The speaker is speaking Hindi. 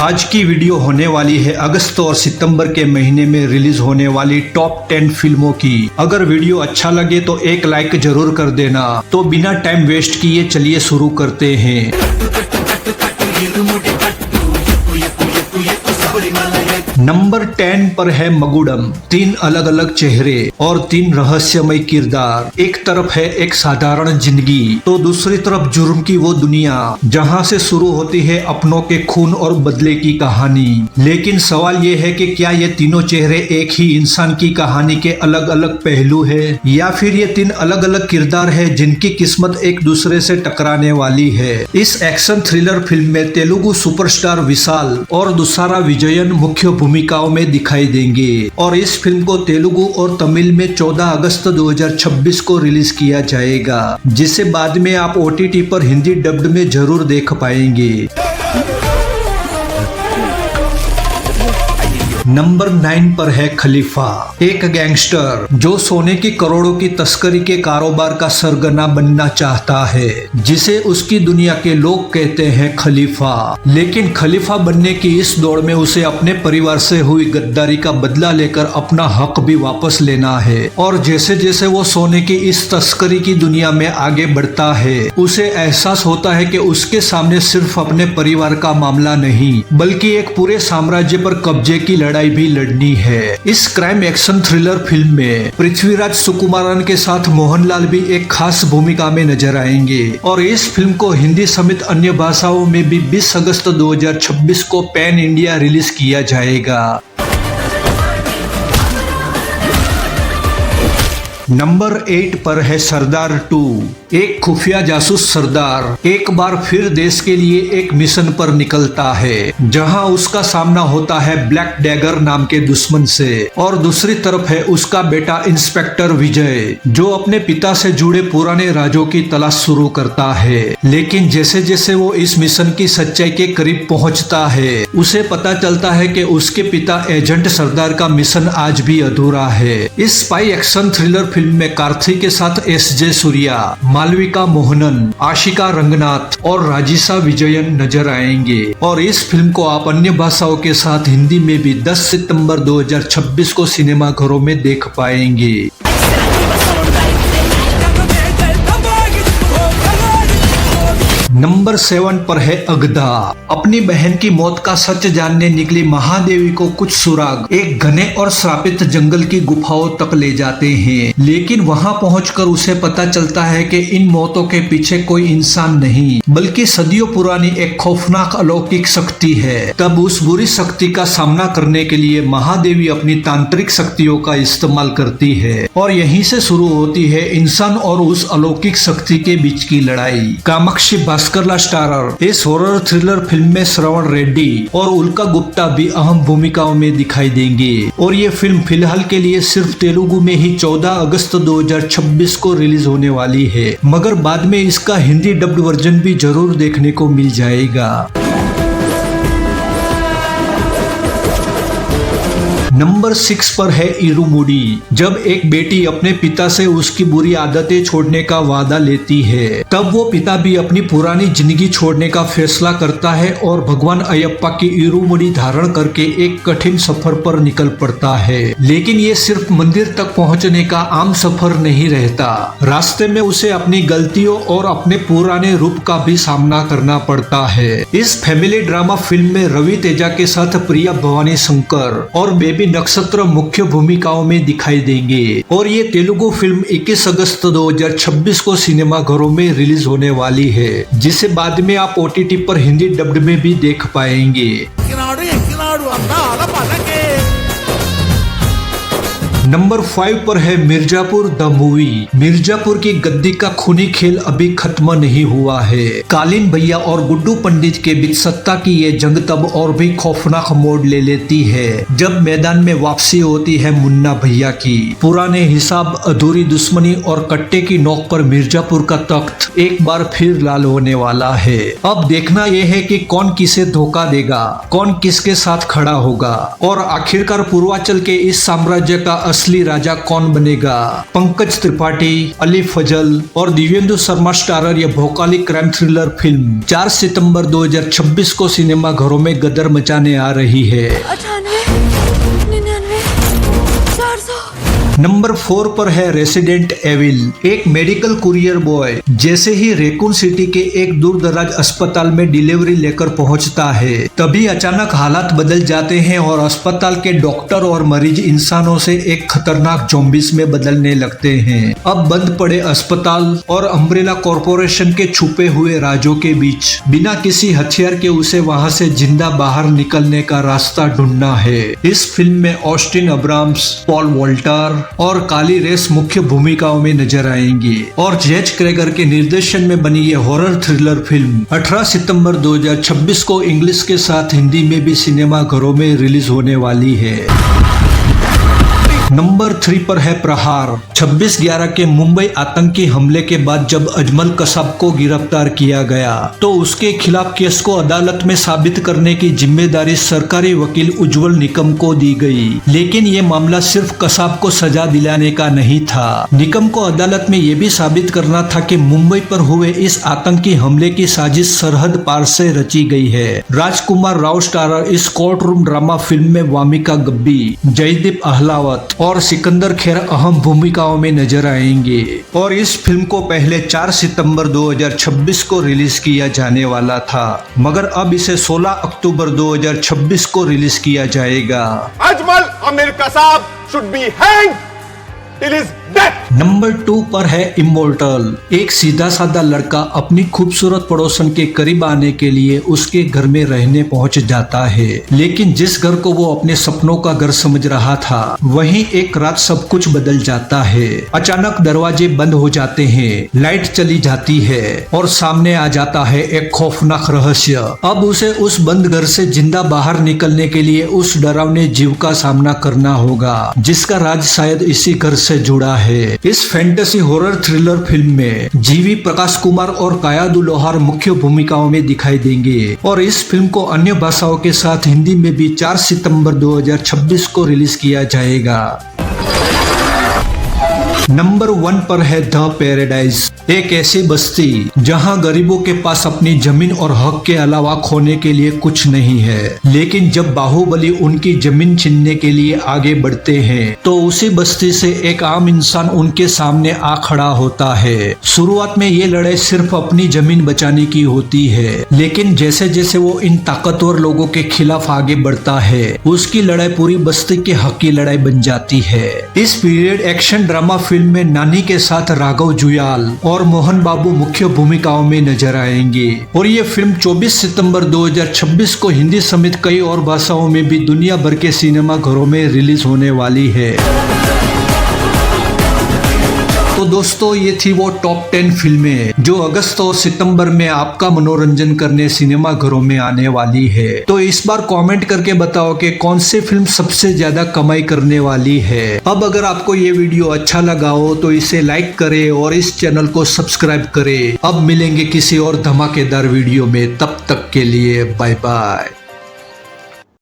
आज की वीडियो होने वाली है अगस्त और सितंबर के महीने में रिलीज होने वाली टॉप 10 फिल्मों की। अगर वीडियो अच्छा लगे तो एक लाइक जरूर कर देना। तो बिना टाइम वेस्ट किए चलिए शुरू करते हैं। नंबर 10 पर है मगुडम। 3 अलग अलग चेहरे और 3 रहस्यमय किरदार। एक तरफ है एक साधारण जिंदगी तो दूसरी तरफ जुर्म की वो दुनिया जहां से शुरू होती है अपनों के खून और बदले की कहानी। लेकिन सवाल ये है कि क्या ये तीनों चेहरे एक ही इंसान की कहानी के अलग अलग पहलू है या फिर ये 3 अलग अलग किरदार है जिनकी किस्मत एक दूसरे से टकराने वाली है। इस एक्शन थ्रिलर फिल्म में तेलुगु सुपरस्टार विशाल और दुसारा विजयन मुख्य भूमिकाओं में दिखाई देंगे और इस फिल्म को तेलुगु और तमिल में 14 अगस्त 2026 को रिलीज किया जाएगा, जिसे बाद में आप OTT पर हिंदी डब्ड में जरूर देख पाएंगे। नंबर 9 पर है खलीफा। एक गैंगस्टर जो सोने की करोड़ों की तस्करी के कारोबार का सरगना बनना चाहता है, जिसे उसकी दुनिया के लोग कहते हैं खलीफा। लेकिन खलीफा बनने की इस दौड़ में उसे अपने परिवार से हुई गद्दारी का बदला लेकर अपना हक भी वापस लेना है। और जैसे जैसे वो सोने की इस तस्करी की दुनिया में आगे बढ़ता है, उसे एहसास होता है कि उसके सामने सिर्फ अपने परिवार का मामला नहीं बल्कि एक पूरे साम्राज्य पर कब्जे की लड़ाई भी लड़नी है। इस क्राइम एक्शन थ्रिलर फिल्म में पृथ्वीराज सुकुमारन के साथ मोहनलाल भी एक खास भूमिका में नजर आएंगे और इस फिल्म को हिंदी समेत अन्य भाषाओं में भी 20 अगस्त 2026 को पैन इंडिया रिलीज किया जाएगा। नंबर 8 पर है सरदार 2। एक खुफिया जासूस सरदार एक बार फिर देश के लिए एक मिशन पर निकलता है जहां उसका सामना होता है ब्लैक डैगर नाम के दुश्मन से और दूसरी तरफ है उसका बेटा इंस्पेक्टर विजय जो अपने पिता से जुड़े पुराने राजों की तलाश शुरू करता है। लेकिन जैसे जैसे वो इस मिशन की सच्चाई के करीब पहुंचता है, उसे पता चलता है कि उसके पिता एजेंट सरदार का मिशन आज भी अधूरा है। इस स्पाई एक्शन थ्रिलर फिल्म में कार्थिक के साथ SJ सूर्या, मालविका मोहनन, आशिका रंगनाथ और राजिशा विजयन नजर आएंगे और इस फिल्म को आप अन्य भाषाओं के साथ हिंदी में भी 10 सितंबर 2026 को सिनेमाघरों में देख पाएंगे। नंबर 7 पर है अगधा। अपनी बहन की मौत का सच जानने निकली महादेवी को कुछ सुराग एक घने और श्रापित जंगल की गुफाओं तक ले जाते हैं, लेकिन वहां पहुंचकर उसे पता चलता है कि इन मौतों के पीछे कोई इंसान नहीं बल्कि सदियों पुरानी एक खौफनाक अलौकिक शक्ति है। तब उस बुरी शक्ति का सामना करने के लिए महादेवी अपनी तांत्रिक शक्तियों का इस्तेमाल करती है और यहीं से शुरू होती है इंसान और उस अलौकिक शक्ति के बीच की लड़ाई। कामाक्षी भास्करला स्टारर इस हॉरर थ्रिलर फिल्म में श्रवण रेड्डी और उल्का गुप्ता भी अहम भूमिकाओं में दिखाई देंगे और ये फिल्म फिलहाल के लिए सिर्फ तेलुगु में ही 14 अगस्त 2026 को रिलीज होने वाली है, मगर बाद में इसका हिंदी डब्ड वर्जन भी जरूर देखने को मिल जाएगा। नंबर 6 पर है इरुमुडी। जब एक बेटी अपने पिता से उसकी बुरी आदतें छोड़ने का वादा लेती है, तब वो पिता भी अपनी पुरानी जिंदगी छोड़ने का फैसला करता है और भगवान अयप्पा की इरुमुडी धारण करके एक कठिन सफर पर निकल पड़ता है। लेकिन ये सिर्फ मंदिर तक पहुंचने का आम सफर नहीं रहता, रास्ते में उसे अपनी गलतियों और अपने पुराने रूप का भी सामना करना पड़ता है। इस फैमिली ड्रामा फिल्म में रवि तेजा के साथ प्रिया भवानी शंकर और बेबी नक्षत्र मुख्य भूमिकाओं में दिखाई देंगे और ये तेलुगु फिल्म 21 अगस्त 2026 को सिनेमाघरों में रिलीज होने वाली है, जिसे बाद में आप OTT पर हिंदी डब्ड में भी देख पाएंगे। नंबर 5 पर है मिर्जापुर द मूवी। मिर्जापुर की गद्दी का खूनी खेल अभी खत्म नहीं हुआ है। कालीन भैया और गुड्डू पंडित के बीच सत्ता की ये जंग तब और भी खौफनाक मोड़ ले लेती है जब मैदान में वापसी होती है मुन्ना भैया की। पुराने हिसाब, अधूरी दुश्मनी और कट्टे की नोक पर मिर्जापुर का तख्त एक बार फिर लाल होने वाला है। अब देखना यह है कि कौन किसे धोखा देगा, कौन किसके साथ खड़ा होगा और आखिरकार पूर्वांचल के इस साम्राज्य का असली राजा कौन बनेगा। पंकज त्रिपाठी, अली फजल और दिव्येंदु शर्मा स्टारर यह भौकाली क्राइम थ्रिलर फिल्म 4 सितंबर 2026 को सिनेमा घरों में गदर मचाने आ रही है। 98, 99, 400। नंबर 4 पर है रेसिडेंट एविल। एक मेडिकल कुरियर बॉय जैसे ही रेकून सिटी के एक दूर दराज अस्पताल में डिलीवरी लेकर पहुंचता है, तभी अचानक हालात बदल जाते हैं और अस्पताल के डॉक्टर और मरीज इंसानों से एक खतरनाक ज़ॉम्बीज़ में बदलने लगते हैं। अब बंद पड़े अस्पताल और अम्ब्रेला कॉरपोरेशन के छुपे हुए राजों के बीच बिना किसी हथियार के उसे वहां से जिंदा बाहर निकलने का रास्ता ढूंढना है। इस फिल्म में ऑस्टिन अब्राम्स, पॉल वॉल्टर और काली रेस मुख्य भूमिकाओं में नजर आएंगे और जेज क्रेगर के निर्देशन में बनी ये हॉरर थ्रिलर फिल्म 18 सितंबर 2026 को इंग्लिश के साथ हिंदी में भी सिनेमा घरों में रिलीज होने वाली है। नंबर 3 पर है प्रहार। 26/11 के मुंबई आतंकी हमले के बाद जब अजमल कसाब को गिरफ्तार किया गया तो उसके खिलाफ केस को अदालत में साबित करने की जिम्मेदारी सरकारी वकील उज्जवल निकम को दी गई। लेकिन ये मामला सिर्फ कसाब को सजा दिलाने का नहीं था, निकम को अदालत में ये भी साबित करना था कि मुंबई पर हुए इस आतंकी हमले की साजिश सरहद पार से रची गई है। राजकुमार राव स्टारर इस कोर्ट रूम ड्रामा फिल्म में वामिका गब्बी, जयदीप अहलावत और सिकंदर खेर अहम भूमिकाओं में नजर आएंगे और इस फिल्म को पहले 4 सितंबर 2026 को रिलीज किया जाने वाला था, मगर अब इसे 16 अक्टूबर 2026 को रिलीज किया जाएगा। अजमल अमीर Kasab should be hanged till his death। Number 2 पर है इमोर्टल। एक सीधा साधा लड़का अपनी खूबसूरत पड़ोसन के करीब आने के लिए उसके घर में रहने पहुंच जाता है, लेकिन जिस घर को वो अपने सपनों का घर समझ रहा था वहीं एक रात सब कुछ बदल जाता है। अचानक दरवाजे बंद हो जाते हैं, लाइट चली जाती है और सामने आ जाता है एक खौफनाक रहस्य। अब उसे उस बंद घर से जिंदा बाहर निकलने के लिए उस डरावने जीव का सामना करना होगा जिसका राज शायद इसी घर से जुड़ा है। इस फैंटेसी हॉरर थ्रिलर फिल्म में जीवी प्रकाश कुमार और कायादु लोहार मुख्य भूमिकाओं में दिखाई देंगे और इस फिल्म को अन्य भाषाओं के साथ हिंदी में भी 4 सितंबर 2026 को रिलीज किया जाएगा। नंबर 1 पर है द पैराडाइज। एक ऐसी बस्ती जहां गरीबों के पास अपनी जमीन और हक के अलावा खोने के लिए कुछ नहीं है, लेकिन जब बाहुबली उनकी जमीन छीनने के लिए आगे बढ़ते हैं तो उसी बस्ती से एक आम इंसान उनके सामने आ खड़ा होता है। शुरुआत में ये लड़ाई सिर्फ अपनी जमीन बचाने की होती है, लेकिन जैसे जैसे वो इन ताकतवर लोगों के खिलाफ आगे बढ़ता है उसकी लड़ाई पूरी बस्ती के हक की लड़ाई बन जाती है। इस पीरियड एक्शन ड्रामा फिल्म में नानी के साथ राघव जुयाल और मोहन बाबू मुख्य भूमिकाओं में नजर आएंगे और ये फिल्म 24 सितंबर 2026 को हिंदी समेत कई और भाषाओं में भी दुनिया भर के सिनेमा घरों में रिलीज होने वाली है। तो दोस्तों ये थी वो टॉप 10 फिल्में जो अगस्त और सितंबर में आपका मनोरंजन करने सिनेमा घरों में आने वाली है। तो इस बार कमेंट करके बताओ कि कौन सी फिल्म सबसे ज्यादा कमाई करने वाली है। अब अगर आपको ये वीडियो अच्छा लगा हो तो इसे लाइक करें और इस चैनल को सब्सक्राइब करें। अब मिलेंगे किसी और धमाकेदार वीडियो में, तब तक के लिए बाय बाय।